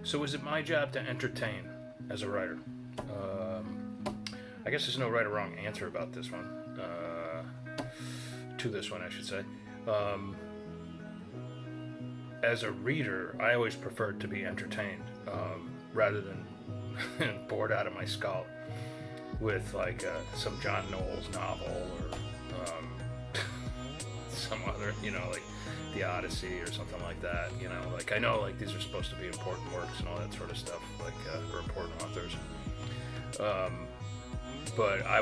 So is it my job to entertain as a writer? I guess there's no right or wrong answer about this one. To this one, I should say. As a reader, I always preferred to be entertained rather than bored out of my skull with like some John Knowles novel or some other, like the Odyssey or something like that. Like I know like these are supposed to be important works and all that sort of stuff, like or important authors. But I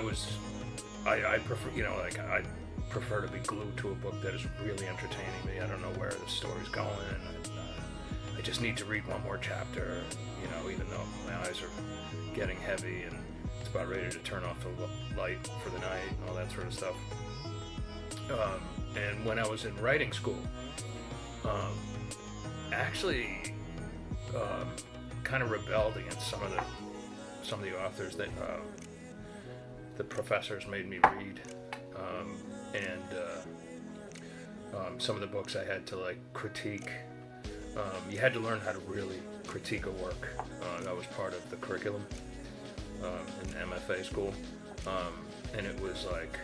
prefer, like I prefer to be glued to a book that is really entertaining me. I don't know where the story's going. I just need to read one more chapter, even though my eyes are getting heavy and it's about ready to turn off the light for the night and all that sort of stuff. And when I was in writing school, actually kind of rebelled against some of the authors that the professors made me read, and some of the books I had to like critique. You had to learn how to really critique a work. That was part of the curriculum in MFA school, and it was like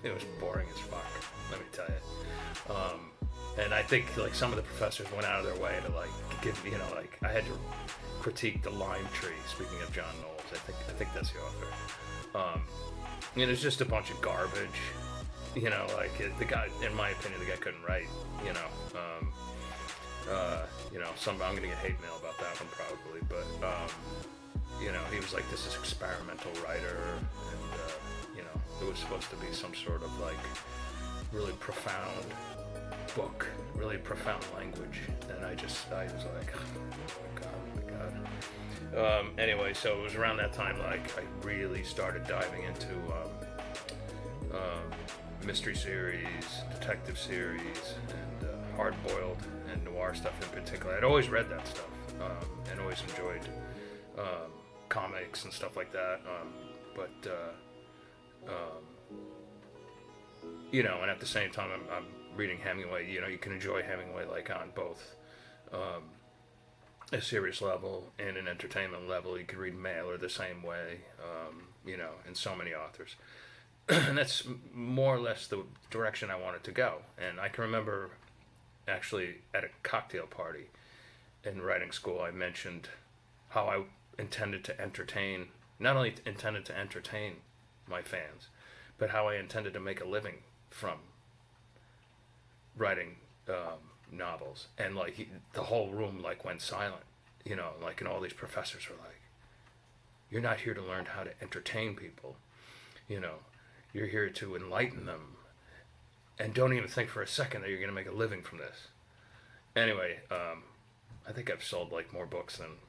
it was boring as fuck. Let me tell you. And I think like some of the professors went out of their way to like give me, like I had to critique the Lime Tree. Speaking of John Knowles, I think that's the author. And it's just a bunch of garbage. The guy, in my opinion, the guy couldn't write. I'm gonna get hate mail about that one probably, but he was like this experimental writer, and it was supposed to be some sort of like really profound book, really profound language, and I was like, oh my god. Anyway, so it was around that time like I really started diving into mystery series, detective series, and hard-boiled and noir stuff in particular. I'd always read that stuff and always enjoyed comics and stuff like that. And at the same time, I'm reading Hemingway. You can enjoy Hemingway like on both a serious level and an entertainment level. You could read Mailer the same way, and so many authors. And that's more or less the direction I wanted to go. And I can remember actually at a cocktail party in writing school, I mentioned how I intended to entertain, not only intended to entertain my fans, but how I intended to make a living from writing novels. And like the whole room like went silent, and all these professors were like, "You're not here to learn how to entertain people, you're here to enlighten them, and don't even think for a second that you're going to make a living from this." Anyway, I think I've sold like more books than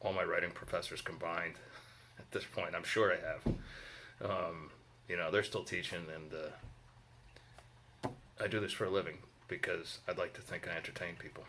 all my writing professors combined at this point. I'm sure I have. They're still teaching, and I do this for a living because I'd like to think I entertain people.